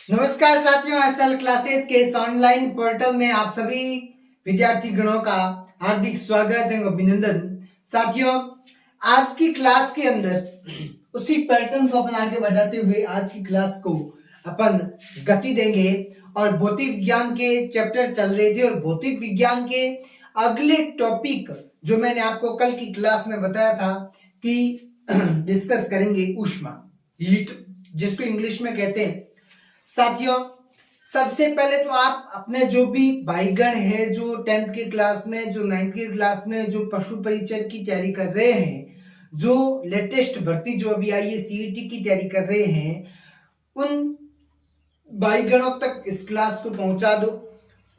नमस्कार साथियों, SL classes के इस ऑनलाइन पोर्टल में आप सभी विद्यार्थी गणों का हार्दिक स्वागत एवं अभिनंदन। साथियों, आज की क्लास के अंदर उसी पैटर्न को अपन आगे बढ़ाते हुए आज की क्लास को अपन गति देंगे और भौतिक विज्ञान के चैप्टर चल रहे थे और भौतिक विज्ञान के अगले टॉपिक जो मैंने आपको कल की क्लास में बताया था कि डिस्कस करेंगे ऊष्मा, हीट, जिसको इंग्लिश में कहते हैं। साथियों, सबसे पहले तो आप अपने जो भी भाईगण है जो 10th की क्लास में, जो 9th की क्लास में, जो पशु परिचय की तैयारी कर रहे हैं, जो लेटेस्ट भर्ती जो अभी आई है सीईटी की तैयारी कर रहे हैं, उन भाईगणों तक इस क्लास को पहुंचा दो,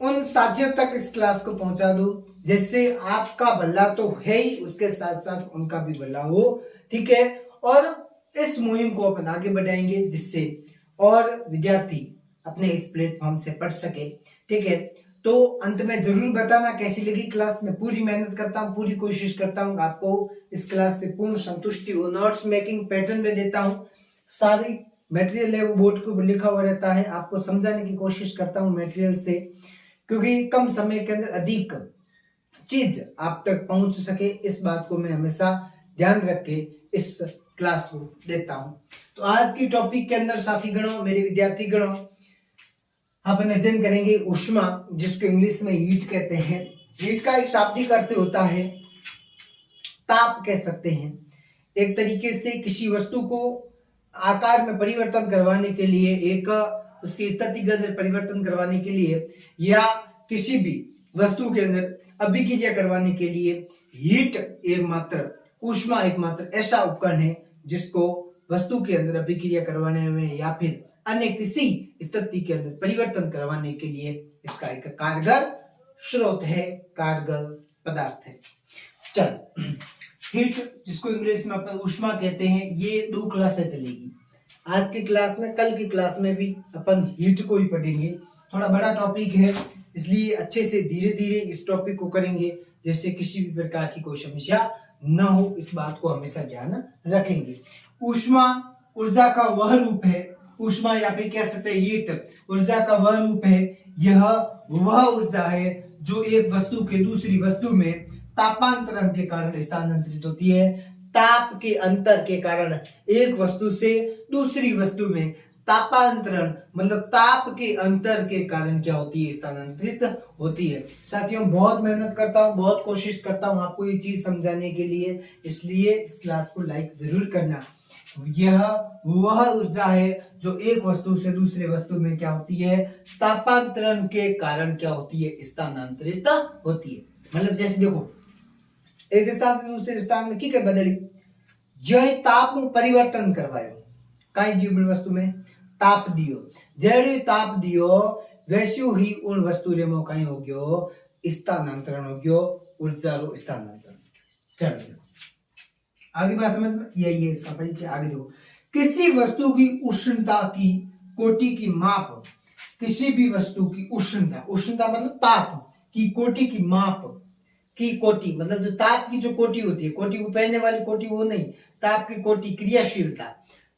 उन साथियों तक इस क्लास को पहुंचा दो, जैसे आपका भला तो है ही, उसके साथ साथ उनका भी भला हो। ठीक है, और इस मुहिम को अपन आगे बढ़ाएंगे जिससे और विद्यार्थी अपने इस प्लेटफॉर्म से पढ़ सके। ठीक है, तो अंत में जरूर बताना कैसी लगी क्लास। में पूरी मेहनत करता हूँ, पूरी कोशिश करता हूँ आपको इस क्लास से पूर्ण संतुष्टि हो। नोट्स मेकिंग पैटर्न में देता हूँ, सारी मटेरियल है वो बोर्ड के ऊपर लिखा हुआ रहता है, आपको समझाने की कोशिश करता हूँ मटेरियल से, क्योंकि कम समय के अंदर अधिक चीज आप तक पहुंच सके, इस बात को मैं हमेशा ध्यान रख के इस क्लास को देता हूं। तो आज की टॉपिक के अंदर साथी गणों, मेरे विद्यार्थी गणों, अपन अध्ययन करेंगे ऊष्मा, जिसको इंग्लिश में हीट कहते हैं। हीट का एक शाब्दिक अर्थ होता है ताप, कह सकते हैं। एक तरीके से किसी वस्तु को आकार में परिवर्तन करवाने के लिए, एक उसकी स्थिति के अंदर परिवर्तन करवाने के लिए, या किसी भी वस्तु के अंदर अभिक्रिया करवाने के लिए हीट एकमात्र, ऊष्मा एकमात्र ऐसा उपकरण है जिसको वस्तु के अंदर अभिक्रिया करवाने में या फिर अन्य किसी स्थिति के अंदर परिवर्तन करवाने के लिए इसका एक कारगर स्रोत है, कारगर पदार्थ है। चल, हीट जिसको इंग्लिश में अपन ऊष्मा कहते हैं, ये 2 क्लासें चलेगी। आज की क्लास में, कल की क्लास में भी अपन हीट को ही पढ़ेंगे। थोड़ा बड़ा टॉपिक है, इसलिए अच्छे से धीरे धीरे इस टॉपिक को करेंगे, जैसे किसी भी प्रकार की कोई समस्या न हो, इस बात को हमेशा ध्यान रखेंगे। ऊष्मा ऊर्जा का वह रूप है, ऊष्मा या फिर कह सकते हैं हीट ऊर्जा का वह रूप है। यह वह ऊर्जा है जो एक वस्तु के दूसरी वस्तु में तापांतरण के कारण स्थानांतरित होती है। ताप के अंतर के कारण एक वस्तु से दूसरी वस्तु में तापांतरण, मतलब ताप के अंतर के कारण क्या होती है, स्थानांतरित होती है। साथियों, बहुत मेहनत करता हूँ, बहुत कोशिश करता हूँ आपको ये चीज समझाने के लिए, इसलिए इस क्लास को लाइक जरूर करना। यह वह ऊर्जा है जो एक वस्तु से दूसरे वस्तु में क्या होती है, तापांतरण के कारण क्या होती है, स्थानांतरित होती है। मतलब जैसे देखो, एक स्थान से दूसरे स्थान में की बदली, जो ताप में परिवर्तन करवायो, कई दी वस्तु में ताप दियो, जैसे ताप दियो वैसे ही उन वस्तु रे में कहीं हो गयो स्थानांतरण हो गयो, ऊर्जा रो स्थानांतरण। चलो आगे बात समझ में, यही है इसका परिचय। आगे देखो, किसी वस्तु की उष्णता की कोटि की माप, किसी भी वस्तु की उष्णता, उष्णता मतलब ताप की कोटि की माप, की कोटि मतलब जो ताप की जो कोटि होती है, कोटि को पहनने वाली कोटि वो नहीं, ताप की कोटि क्रियाशीलता,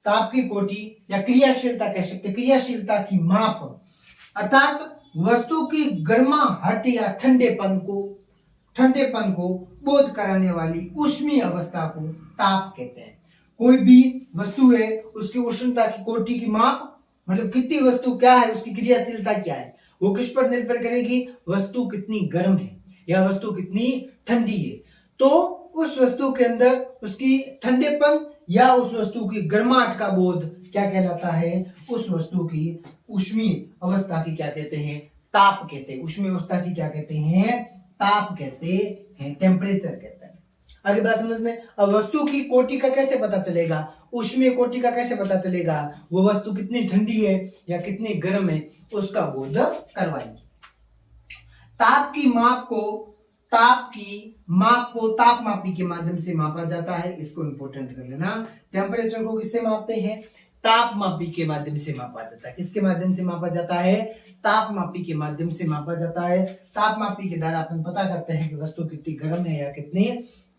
ताप की कोटि या क्रियाशीलता कह सकते, क्रियाशीलता की माप, अर्थात वस्तु की गर्माहट या ठंडेपन को बोध कराने वाली ऊष्मीय अवस्था को ताप कहते हैं। कोई भी वस्तु है उसकी उष्णता की कोटि की माप, मतलब कितनी वस्तु क्या है, उसकी क्रियाशीलता क्या है, वो किस पर निर्भर करेगी, वस्तु कितनी गर्म है या वस्तु कितनी ठंडी है। तो उस वस्तु के अंदर उसकी ठंडेपन या उस वस्तु की गर्माहट का बोध क्या कहलाता है, उस वस्तु की ऊष्मीय अवस्था की क्या कहते हैं, ताप कहते हैं। ऊष्मीय अवस्था की क्या कहते हैं, ताप कहते हैं, टेम्परेचर कहते हैं। आगे बात समझ में। अब वस्तु की कोटि का कैसे पता चलेगा, ऊष्मीय कोटि का कैसे पता चलेगा, वो वस्तु कितनी ठंडी है या कितनी गर्म है, उसका बोध करवाएंगे। ताप की माप को तापमापी के माध्यम से मापा जाता है, इसको इंपोर्टेंट कर लेना। टेम्परेचर को किससे मापते हैं, तापमापी के माध्यम से मापा जाता है। किसके माध्यम से मापा जाता है, तापमापी के माध्यम से मापा जाता है। तापमापी के द्वारा अपन पता करते हैं कि वस्तु कितनी गर्म है या कितनी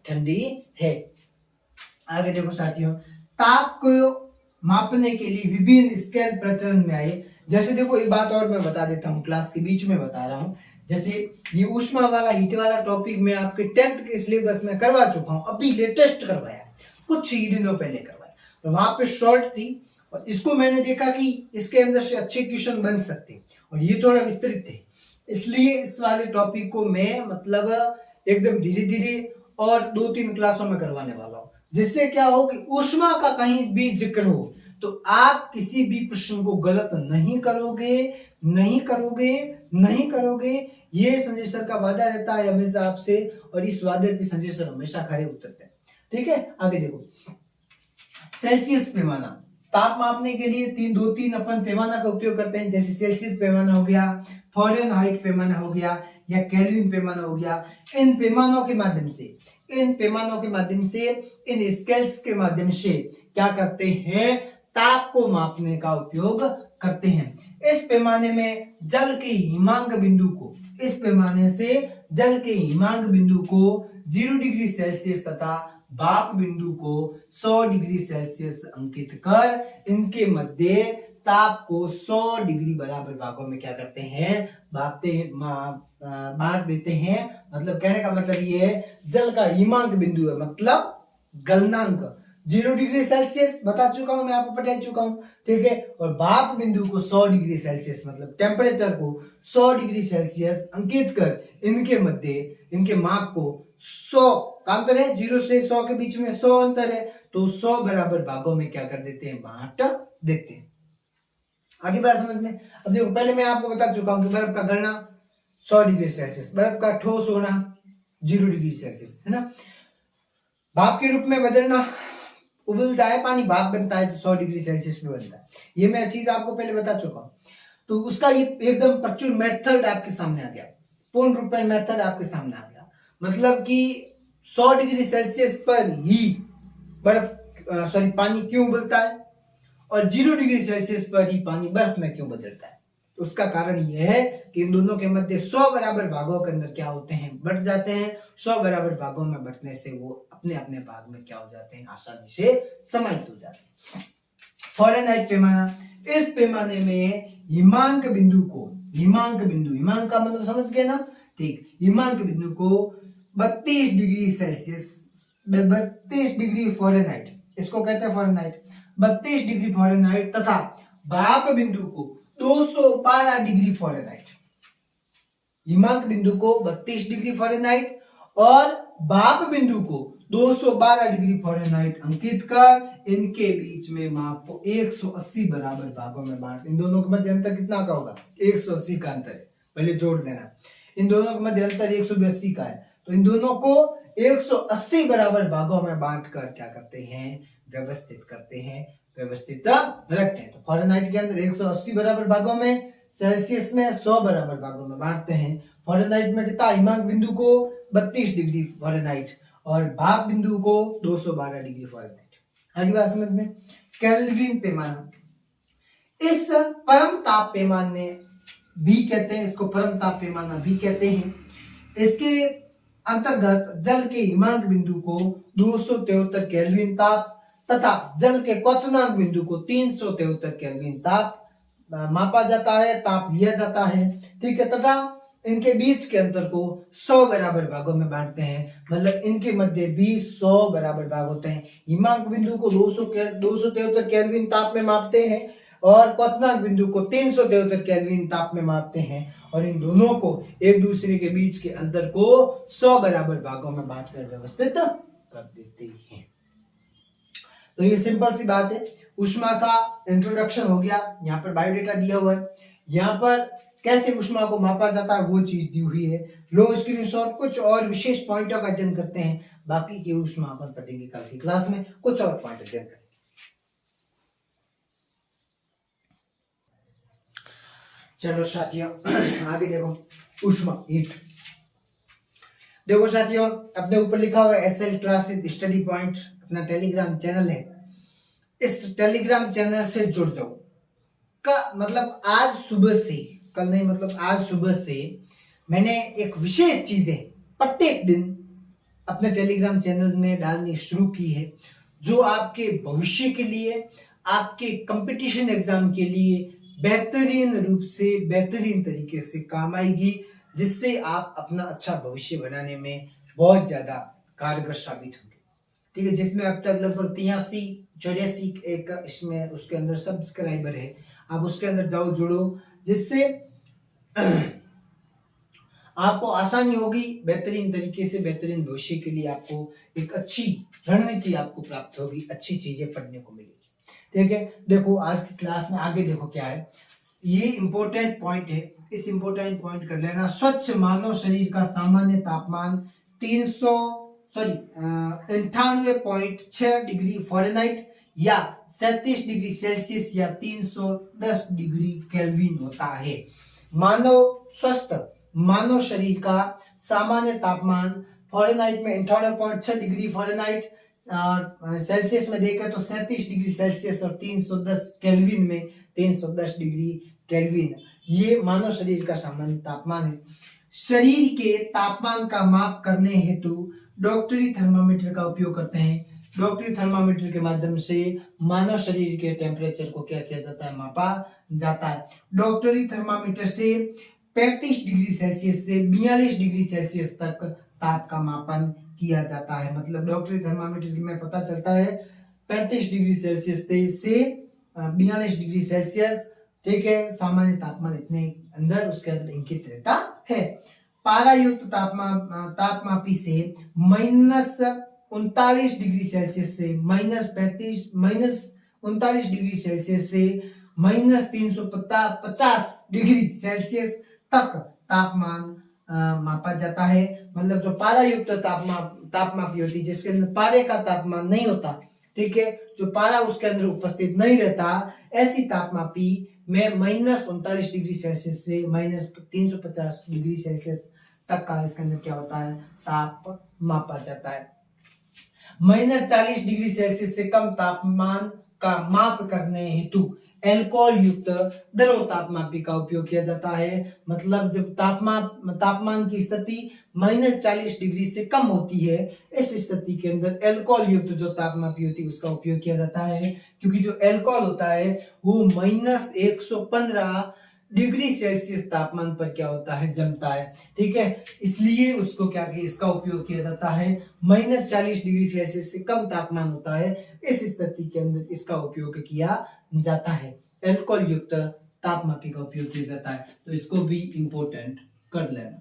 ठंडी है। आगे देखो साथियों, ताप को मापने के लिए विभिन्न स्केल प्रचलन में आए। जैसे देखो एक बात और मैं बता देता हूँ, क्लास के बीच में बता रहा हूँ। जैसे ये ऊष्मा वाला हीट वाला टॉपिक मैं आपके 10th के सिलेबस में करवा चुका हूँ, अभी लेटेस्ट करवाया, कुछ ही दिनों पहले करवाया, तो वहां पे शॉर्ट थी और इसको मैंने देखा कि इसके अंदर से अच्छे क्वेश्चन बन सकते हैं और ये थोड़ा विस्तृत थे, इसलिए इस वाले टॉपिक को मैं मतलब एकदम धीरे धीरे और 2-3 क्लासों में करवाने वाला हूँ, जिससे क्या हो कि ऊष्मा का कहीं भी जिक्र हो तो आप किसी भी प्रश्न को गलत नहीं करोगे, नहीं करोगे, नहीं करोगे। ये संजय सर का वादा रहता है हमेशा आपसे, और इस वादे पे संजय सर हमेशा खरे उतरते हैं। ठीक है, आगे देखो। सेल्सियस पैमाना, ताप मापने के लिए 2-3 अपन पैमाना का उपयोग करते हैं, जैसे सेल्सियस पैमाना हो गया, फ़ारेनहाइट पैमाना हो गया या केल्विन पैमाना हो गया। इन पैमानों के माध्यम से, इन पैमानों के माध्यम से, इन स्केल्स के माध्यम से क्या करते हैं, ताप को मापने का उपयोग करते हैं। इस पैमाने में जल के हिमांक बिंदु को, इस पैमाने से जल के हिमांक बिंदु को 0 डिग्री सेल्सियस तथा भाप बिंदु को 100 डिग्री सेल्सियस अंकित कर इनके मध्य ताप को 100 डिग्री बराबर भागों में क्या करते हैं, बांट देते हैं। मतलब कहने का मतलब ये है, जल का हिमांक बिंदु है मतलब गलनांक 0 डिग्री सेल्सियस बता चुका हूं मैं, आपको बता चुका हूं। ठीक है, और भाप बिंदु को 100 डिग्री सेल्सियस मतलब टेम्परेचर को 100 डिग्री सेल्सियस अंकित कर इनके मध्य, इनके माप को 100 का अंतर है, 0 से 100 के बीच में 100 अंतर है, तो 100 बराबर भागों में क्या कर देते हैं, बांट देते हैं। आगे बात समझ में। अब देखो, पहले मैं आपको बता चुका हूं कि बर्फ का गलना 100 डिग्री सेल्सियस, बर्फ का ठोस होना 0 डिग्री सेल्सियस, है ना। भाप के रूप में बदलना, उबलता है पानी, भाप बनता है 100 डिग्री सेल्सियस में बनता है, ये मैं चीज आपको पहले बता चुका हूँ। तो उसका ये एकदम प्रचुर मेथड आपके सामने आ गया, पूर्ण रूप में मेथड आपके सामने आ गया। मतलब कि 100 डिग्री सेल्सियस पर ही पानी क्यों उबलता है और 0 डिग्री सेल्सियस पर ही पानी बर्फ में क्यों बदलता है। तो उसका कारण यह है कि इन दोनों के मध्य 100 बराबर भागों के अंदर क्या होते हैं, बढ़ जाते हैं। 100 बराबर भागों में बढ़ने से वो अपने अपने भाग में क्या हो जाते हैं, आसानी से समाहित हो जाते हैं। फ़ारेनहाइट पैमाना, इस पैमाने में हिमांक बिंदु को, हिमांक बिंदु, हिमांक का मतलब समझ गए ना, ठीक, हिमांक बिंदु को 32 डिग्री सेल्सियस, 32 डिग्री फ़ारेनहाइट, इसको कहते हैं फ़ारेनहाइट, 32 डिग्री फ़ारेनहाइट तथा भाप बिंदु को 212 डिग्री फ़ारेनहाइट, हिमांक बिंदु को 32 डिग्री फ़ारेनहाइट और भाप बिंदु को 212 डिग्री फ़ारेनहाइट अंकित कर इनके बीच में माप को 180 बराबर भागों में बांट। इन दोनों के मध्य अंतर कितना का होगा, 180 का अंतर है, पहले जोड़ देना। इन दोनों के मध्य अंतर 180 का है, तो इन दोनों को 180 बराबर भागों में बांट कर क्या करते हैं, व्यवस्थित करते हैं, व्यवस्थित रखते हैं। तो फ़ारेनहाइट के अंदर 180 बराबर भागों में, सेल्सियस में 100 बराबर भागों में बांटते हैं। फ़ारेनहाइट में कितना, हिमांक बिंदु को 32 डिग्री फ़ारेनहाइट और भाप बिंदु को 212 डिग्री फ़ारेनहाइट। आगे बात समझ में। केल्विन पैमाना, इस परम ताप पैमाने भी कहते हैं, इसको परम ताप पैमाना भी कहते हैं। इसके अंतर्गत जल के हिमांक बिंदु को 273 केल्विन ताप तथा जल के क्वथनांक बिंदु को 373 केल्विन ताप मापा जाता है, ताप लिया जाता है। ठीक है, तथा इनके बीच के अंतर को 100 बराबर भागों में बांटते हैं, मतलब इनके मध्य भी 100 बराबर भाग होते हैं। हिमांक बिंदु को 273 केल्विन ताप में मापते हैं और क्वथनांक बिंदु को 373 केल्विन ताप में मापते हैं, और इन दोनों को एक दूसरे के बीच के अंतर को 100 बराबर भागों में बांटकर व्यवस्थित कर देते हैं। तो ये सिंपल सी बात है। ऊष्मा का इंट्रोडक्शन हो गया, यहाँ पर बायोडेटा दिया हुआ है, यहाँ पर कैसे ऊष्मा को मापा जाता है वो चीज दी हुई है। लो स्क्रीनशॉट, कुछ और विशेष पॉइंटों का अध्ययन करते हैं, बाकी की ऊष्मा अपन पढ़ेंगे कल की क्लास में, कुछ और पॉइंट अध्ययन करेंगे। चलो साथियों आगे देखो, ऊष्मा हीट। देखो साथियों, अपने ऊपर लिखा हुआ है SL क्लासेस स्टडी पॉइंट, अपना टेलीग्राम चैनल है, इस टेलीग्राम चैनल से जुड़ जाओ। का मतलब आज सुबह से, कल नहीं मतलब आज सुबह से मैंने एक विशेष चीजें प्रत्येक दिन अपने टेलीग्राम चैनल में डालनी शुरू की है, जो आपके भविष्य के लिए, आपके कंपटीशन एग्जाम के लिए बेहतरीन रूप से बेहतरीन तरीके से काम आएगी, जिससे आप अपना अच्छा भविष्य बनाने में बहुत ज्यादा कारगर साबित होंगे। ठीक है, जिसमें अब तक लगभग 83-84 एक इसमें उसके अंदर सब्सक्राइबर है, आप उसके अंदर जाओ, जुड़ो, जिससे आपको आसानी होगी बेहतरीन तरीके से बेहतरीन भविष्य के लिए। आपको एक अच्छी रणनीति आपको प्राप्त होगी, अच्छी चीजें पढ़ने को मिलेगी। ठीक है, देखो आज की क्लास में आगे देखो क्या है, ये इंपॉर्टेंट पॉइंट है, इस इंपॉर्टेंट पॉइंट कर लेना। स्वच्छ मानव शरीर का सामान्य तापमान 98.6 डिग्री फ़ारेनहाइट या 37 डिग्री सेल्सियस या 310 डिग्री केल्विन होता है। स्वस्थ मानव शरीर का सामान्य तापमान फ़ारेनहाइट में 98.6 डिग्री फ़ारेनहाइट, सेल्सियस में देखें तो 37 डिग्री सेल्सियस और 310 केल्विन में 310 डिग्री केल्विन, ये मानव शरीर का सामान्य तापमान है। शरीर के तापमान का माप करने हेतु डॉक्टरी थर्मामीटर का उपयोग करते हैं। डॉक्टरी थर्मामीटर के माध्यम से मानव शरीर के टेम्परेचर को क्या किया जाता है, मापा जाता है। डॉक्टरी थर्मामीटर से 35 डिग्री सेल्सियस से 42 डिग्री सेल्सियस तक ताप का मापन किया जाता है। मतलब डॉक्टरी थर्मामीटर में पता चलता है 35 डिग्री सेल्सियस से 42 डिग्री सेल्सियस, ठीक है, सामान्य तापमान इतने अंदर उसके अंदर इंकित रहता है। पारायुक्त तापमापी से -39 डिग्री सेल्सियस से -39 डिग्री सेल्सियस से -350 डिग्री सेल्सियस तक तापमान मापा जाता है। मतलब जो पारायुक्त तापमापी होती है, जिसके अंदर पारे का तापमान नहीं होता, ठीक है, जो पारा उसके अंदर उपस्थित नहीं रहता, ऐसी तापमापी में -39 डिग्री सेल्सियस से -350 डिग्री सेल्सियस तक का इसके अंदर क्या होता है, ताप मापा जाता है। -40 डिग्री सेल्सियस से कम तापमान का माप करने हेतु एल्कोहल युक्त द्रव तापमापी का उपयोग किया जाता है। मतलब जब तापमान की स्थिति -40 डिग्री से कम होती है, इस स्थिति के अंदर एल्कोहल युक्त जो तापमापी होती है उसका उपयोग किया जाता है, क्योंकि जो एल्कोहल होता है वो -115 डिग्री सेल्सियस तापमान पर क्या होता है, जमता है। ठीक है, इसलिए उसको क्या किया, इसका उपयोग किया जाता है। -40 डिग्री सेल्सियस से कम तापमान होता है, इस स्थिति के अंदर इसका उपयोग किया जाता है, एल्कोहल युक्त तापमापी का उपयोग किया जाता है। तो इसको भी इंपॉर्टेंट कर लेना।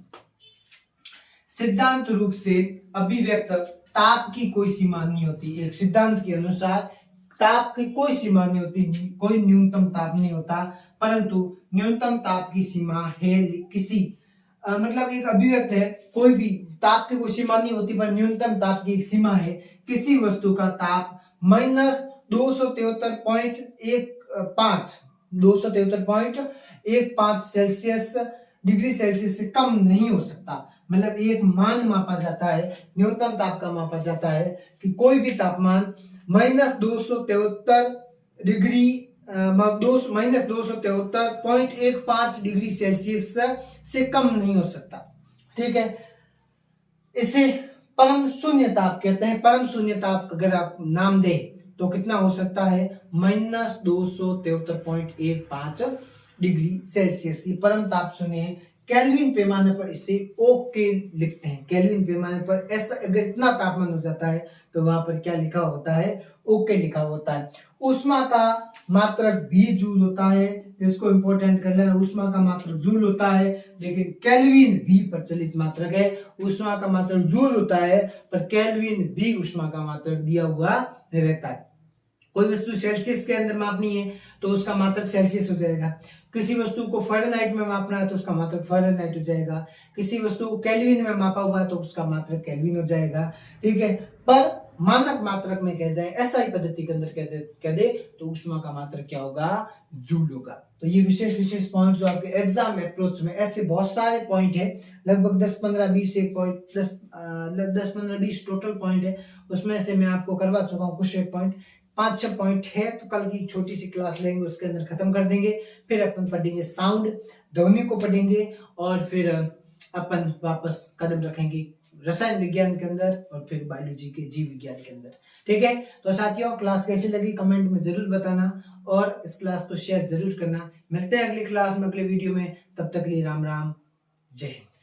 सिद्धांत रूप से अभिव्यक्त ताप की कोई सीमा नहीं होती। एक सिद्धांत के अनुसार ताप की कोई सीमा नहीं होती, कोई न्यूनतम ताप नहीं होता, परंतु न्यूनतम ताप की सीमा है किसी मतलब एक अभिव्यक्त है, कोई भी ताप की कोई सीमा नहीं होती, पर न्यूनतम ताप की एक सीमा है। किसी वस्तु का ताप -273.15 सेल्सियस डिग्री सेल्सियस से कम नहीं हो सकता। मतलब एक मान मापा जाता है, न्यूनतम ताप का मापा जाता है कि कोई भी तापमान -273 -273.15 डिग्री सेल्सियस से कम नहीं हो सकता। ठीक है, इसे परम शून्य ताप कहते हैं। परम शून्य ताप अगर आप नाम दे तो कितना हो सकता है, -273.15 डिग्री सेल्सियस, ये परम ताप शून्य है। केल्विन पैमाने पर इसे ओके लिखते हैं। केल्विन पैमाने पर ऐसा अगर इतना तापमान हो जाता है तो वहां पर क्या लिखा होता है, ओके लिखा होता है। उष्मा का मात्रक भी जूल होता है, इसको इंपॉर्टेंट कर लेना। उष्मा का मात्रक जूल होता है, लेकिन केल्विन भी प्रचलित मात्रक है। उष्मा का मात्रक जूल होता है, पर केल्विन भी उष्मा का मात्रक दिया हुआ रहता है। कोई वस्तु सेल्सियस के अंदर मापनी है तो उसका मात्रक सेल्सियस हो जाएगा। किसी वस्तु को फ़ारेनहाइट में मापना है तो उसका मात्रक फ़ारेनहाइट हो जाएगा। किसी वस्तु को केल्विन में मापा हुआ है तो उसका मात्रक केल्विन हो जाएगा। ठीक है, पर मानक मात्रक में कह जाए, एसआई पद्धति के अंदर कह दे तो उष्मा का मात्रक क्या होगा, जूल होगा। तो ये विशेष पॉइंट जो आपके एग्जाम अप्रोच में, ऐसे बहुत सारे पॉइंट है, लगभग 10-15-20 एक पॉइंट 10-15-20 टोटल पॉइंट है, उसमें से मैं आपको करवा चुका हूँ कुछ एक पॉइंट, 5-6 पॉइंट है। तो कल की छोटी सी क्लास लेंगे, उसके अंदर खत्म कर देंगे। फिर अपन पढ़ेंगे साउंड, ध्वनि को पढ़ेंगे, और फिर अपन वापस कदम रखेंगे रसायन विज्ञान के अंदर और फिर बायोलॉजी के जीव विज्ञान के अंदर। ठीक है, तो साथियों क्लास कैसी लगी कमेंट में जरूर बताना और इस क्लास को शेयर जरूर करना। मिलते हैं अगली क्लास में, अगले वीडियो में, तब तक के लिए राम राम, जय हिंद।